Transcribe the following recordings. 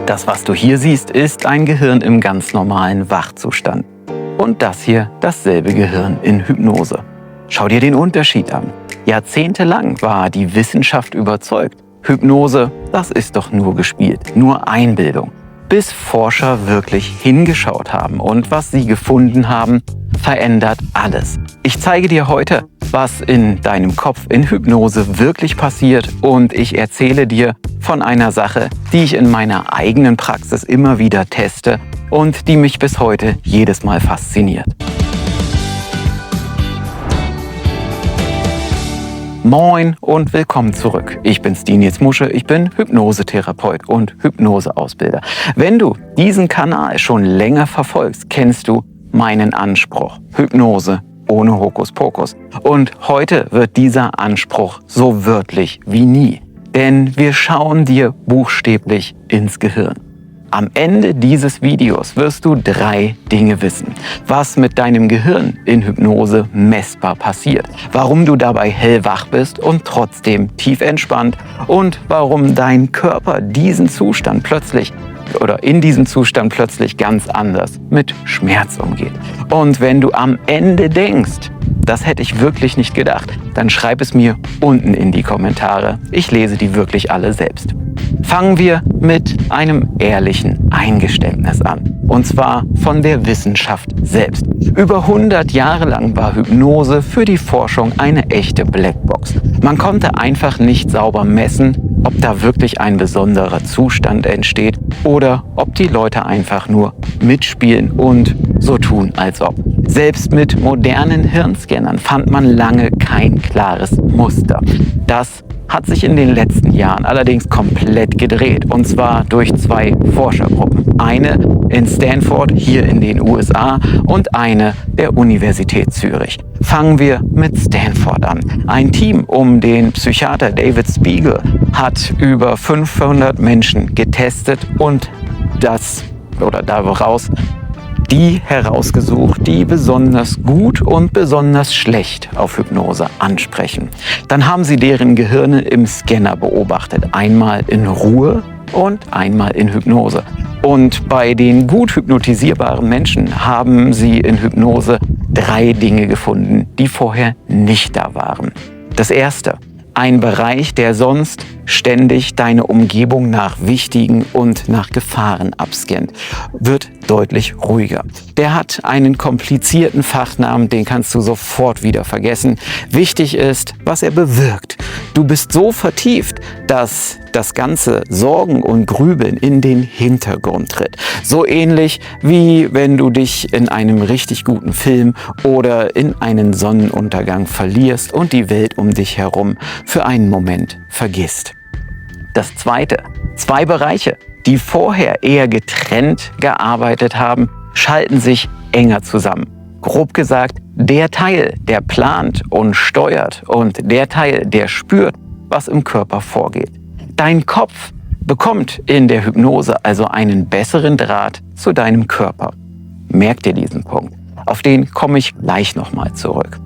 Das, was du hier siehst, ist ein Gehirn im ganz normalen Wachzustand. Und das hier dasselbe Gehirn in Hypnose. Schau dir den Unterschied an. Jahrzehntelang war die Wissenschaft überzeugt, Hypnose, das ist doch nur gespielt, nur Einbildung. Bis Forscher wirklich hingeschaut haben und was sie gefunden haben, verändert alles. Ich zeige dir heute, was in deinem Kopf in Hypnose wirklich passiert und ich erzähle dir von einer Sache, die ich in meiner eigenen Praxis immer wieder teste und die mich bis heute jedes Mal fasziniert. Moin und willkommen zurück. Ich bin Nils Musche, ich bin Hypnosetherapeut und Hypnoseausbilder. Wenn du diesen Kanal schon länger verfolgst, kennst du meinen Anspruch. Hypnose ohne Hokuspokus. Und heute wird dieser Anspruch so wörtlich wie nie. Denn wir schauen dir buchstäblich ins Gehirn. Am Ende dieses Videos wirst du 3 Dinge wissen, was mit deinem Gehirn in Hypnose messbar passiert, warum du dabei hellwach bist und trotzdem tief entspannt und warum dein Körper diesen Zustand plötzlich in diesem Zustand plötzlich ganz anders mit Schmerz umgeht. Und wenn du am Ende denkst, das hätte ich wirklich nicht gedacht, dann schreib es mir unten in die Kommentare. Ich lese die wirklich alle selbst. Fangen wir mit einem ehrlichen Eingeständnis an. Und zwar von der Wissenschaft selbst. Über 100 Jahre lang war Hypnose für die Forschung eine echte Blackbox. Man konnte einfach nicht sauber messen, ob da wirklich ein besonderer Zustand entsteht oder ob die Leute einfach nur mitspielen und so tun, als ob. Selbst mit modernen Hirnscannern fand man lange kein klares Muster. Das hat sich in den letzten Jahren allerdings komplett gedreht, und zwar durch 2 Forschergruppen. Eine in Stanford hier in den USA und eine der Universität Zürich. Fangen wir mit Stanford an. Ein Team um den Psychiater David Spiegel hat über 500 Menschen getestet und daraus die herausgesucht, die besonders gut und besonders schlecht auf Hypnose ansprechen. Dann haben sie deren Gehirne im Scanner beobachtet, einmal in Ruhe und einmal in Hypnose. Und bei den gut hypnotisierbaren Menschen haben sie in Hypnose 3 Dinge gefunden, die vorher nicht da waren. Das erste: ein Bereich, der sonst ständig deine Umgebung nach wichtigen und nach Gefahren abscannt, wird deutlich ruhiger. Der hat einen komplizierten Fachnamen, den kannst du sofort wieder vergessen. Wichtig ist, was er bewirkt. Du bist so vertieft, dass das ganze Sorgen und Grübeln in den Hintergrund tritt. So ähnlich wie wenn du dich in einem richtig guten Film oder in einen Sonnenuntergang verlierst und die Welt um dich herum für einen Moment vergisst. Das zweite: 2 Bereiche, die vorher eher getrennt gearbeitet haben, schalten sich enger zusammen. Grob gesagt, der Teil, der plant und steuert, und der Teil, der spürt, was im Körper vorgeht. Dein Kopf bekommt in der Hypnose also einen besseren Draht zu deinem Körper. Merk dir diesen Punkt. Auf den komme ich gleich nochmal zurück.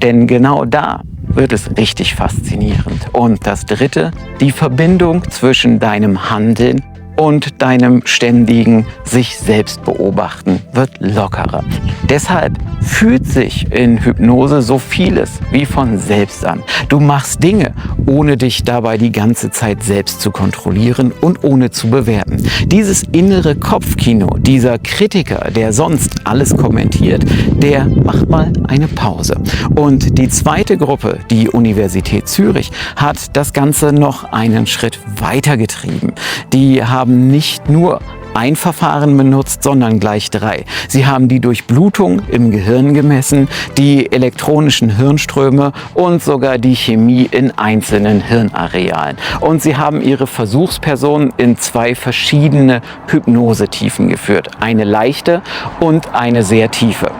Denn genau da wird es richtig faszinierend. Und das dritte: die Verbindung zwischen deinem Handeln und deinem ständigen sich selbst beobachten wird lockerer. Deshalb fühlt sich in Hypnose so vieles wie von selbst an. Du machst Dinge, ohne dich dabei die ganze Zeit selbst zu kontrollieren und ohne zu bewerten. Dieses innere Kopfkino, dieser Kritiker, der sonst alles kommentiert, der macht mal eine Pause. Und die zweite Gruppe, die Universität Zürich, hat das Ganze noch einen Schritt weiter getrieben. Die haben nicht nur ein Verfahren benutzt, sondern gleich 3. Sie haben die Durchblutung im Gehirn gemessen, die elektronischen Hirnströme und sogar die Chemie in einzelnen Hirnarealen. Und sie haben ihre Versuchspersonen in 2 verschiedene Hypnosetiefen geführt. Eine leichte und eine sehr tiefe.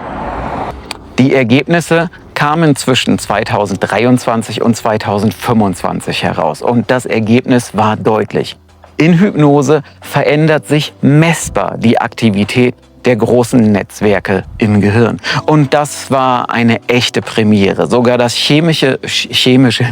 Die Ergebnisse kamen zwischen 2023 und 2025 heraus. Und das Ergebnis war deutlich. In Hypnose verändert sich messbar die Aktivität der großen Netzwerke im Gehirn. Und das war eine echte Premiere. Sogar das chemische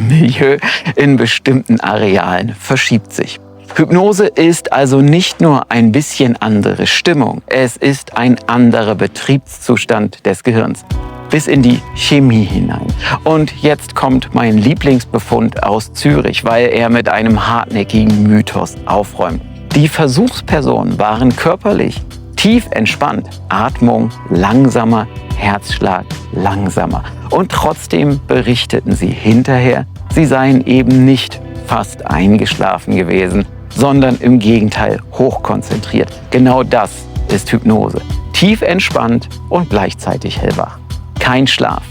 Milieu in bestimmten Arealen verschiebt sich. Hypnose ist also nicht nur ein bisschen andere Stimmung, es ist ein anderer Betriebszustand des Gehirns, bis in die Chemie hinein. Und jetzt kommt mein Lieblingsbefund aus Zürich, weil er mit einem hartnäckigen Mythos aufräumt. Die Versuchspersonen waren körperlich tief entspannt, Atmung langsamer, Herzschlag langsamer. Und trotzdem berichteten sie hinterher, sie seien eben nicht fast eingeschlafen gewesen, sondern im Gegenteil hochkonzentriert. Genau das ist Hypnose. Tief entspannt und gleichzeitig hellwach. Kein Schlaf.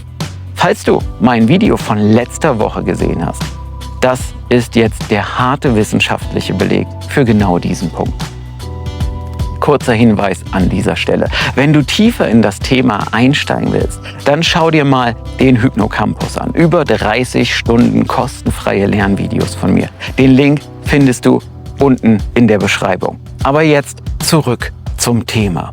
Falls du mein Video von letzter Woche gesehen hast, das ist jetzt der harte wissenschaftliche Beleg für genau diesen Punkt. Kurzer Hinweis an dieser Stelle. Wenn du tiefer in das Thema einsteigen willst, dann schau dir mal den Hypnocampus an. Über 30 Stunden kostenfreie Lernvideos von mir. Den Link findest du unten in der Beschreibung. Aber jetzt zurück zum Thema.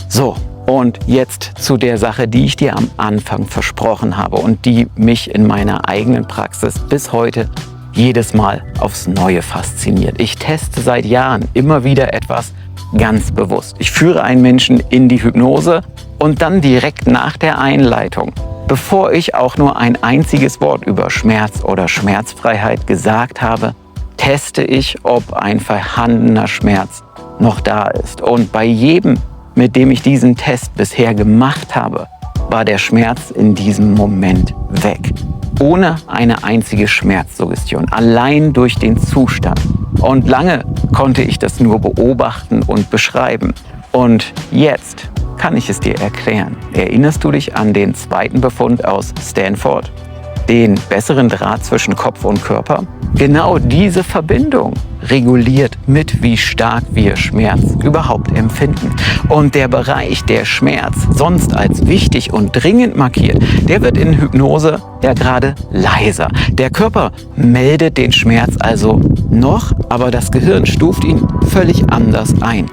So, und jetzt zu der Sache, die ich dir am Anfang versprochen habe und die mich in meiner eigenen Praxis bis heute jedes Mal aufs Neue fasziniert. Ich teste seit Jahren immer wieder etwas ganz bewusst. Ich führe einen Menschen in die Hypnose und dann direkt nach der Einleitung, bevor ich auch nur ein einziges Wort über Schmerz oder Schmerzfreiheit gesagt habe, teste ich, ob ein vorhandener Schmerz noch da ist. Und bei jedem, mit dem ich diesen Test bisher gemacht habe, war der Schmerz in diesem Moment weg. Ohne eine einzige Schmerzsuggestion, allein durch den Zustand. Und lange konnte ich das nur beobachten und beschreiben. Und jetzt kann ich es dir erklären. Erinnerst du dich an den zweiten Befund aus Stanford? Den besseren Draht zwischen Kopf und Körper? Genau diese Verbindung reguliert mit, wie stark wir Schmerz überhaupt empfinden. Und der Bereich, der Schmerz sonst als wichtig und dringend markiert, der wird in Hypnose ja gerade leiser. Der Körper meldet den Schmerz also noch, aber das Gehirn stuft ihn völlig anders ein.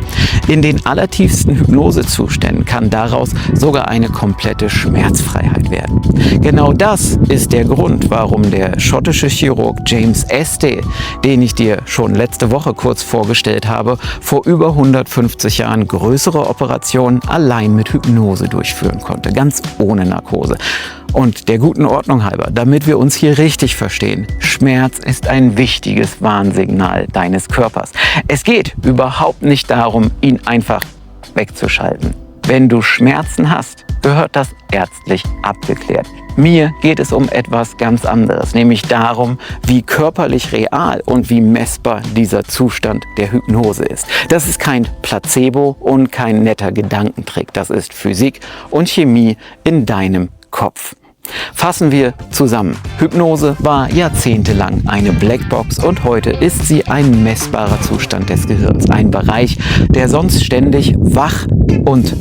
In den allertiefsten Hypnosezuständen kann daraus sogar eine komplette Schmerzfreiheit werden. Genau das ist der Grund, warum der schottische Chirurg James Estey, den ich dir schon letzte Woche kurz vorgestellt habe, vor über 150 Jahren größere Operationen allein mit Hypnose durchführen konnte, ganz ohne Narkose. Und der guten Ordnung halber, damit wir uns hier richtig verstehen, Schmerz ist ein wichtiges Warnsignal deines Körpers. Es geht überhaupt nicht darum, ihn einfach wegzuschalten. Wenn du Schmerzen hast, gehört das ärztlich abgeklärt. Mir geht es um etwas ganz anderes, nämlich darum, wie körperlich real und wie messbar dieser Zustand der Hypnose ist. Das ist kein Placebo und kein netter Gedankentrick. Das ist Physik und Chemie in deinem Kopf. Fassen wir zusammen. Hypnose war jahrzehntelang eine Blackbox und heute ist sie ein messbarer Zustand des Gehirns. Ein Bereich, der sonst ständig wach und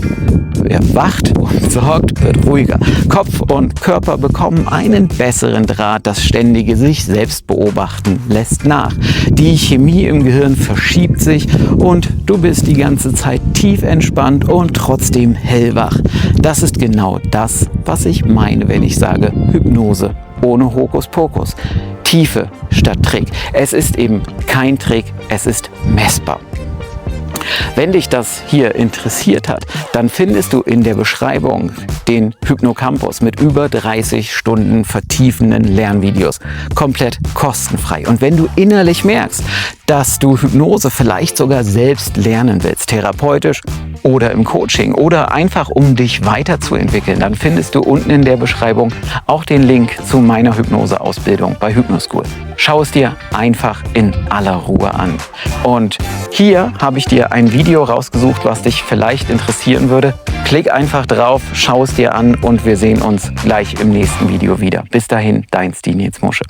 wacht und sorgt, wird ruhiger. Kopf und Körper bekommen einen besseren Draht. Das ständige sich selbst beobachten lässt nach. Die Chemie im Gehirn verschiebt sich und du bist die ganze Zeit tief entspannt und trotzdem hellwach. Das ist genau das, was ich meine, wenn ich sage Hypnose ohne Hokuspokus. Tiefe statt Trick. Es ist eben kein Trick, es ist messbar. Wenn dich das hier interessiert hat, dann findest du in der Beschreibung den Hypnocampus mit über 30 Stunden vertiefenden Lernvideos. Komplett kostenfrei. Und wenn du innerlich merkst, dass du Hypnose vielleicht sogar selbst lernen willst, therapeutisch oder im Coaching oder einfach um dich weiterzuentwickeln, dann findest du unten in der Beschreibung auch den Link zu meiner Hypnoseausbildung bei Hypnoschool. Schau es dir einfach in aller Ruhe an. Und hier habe ich dir ein Video rausgesucht, was dich vielleicht interessieren würde. Klick einfach drauf, schau es dir an und wir sehen uns gleich im nächsten Video wieder. Bis dahin, dein Stinietz Musche.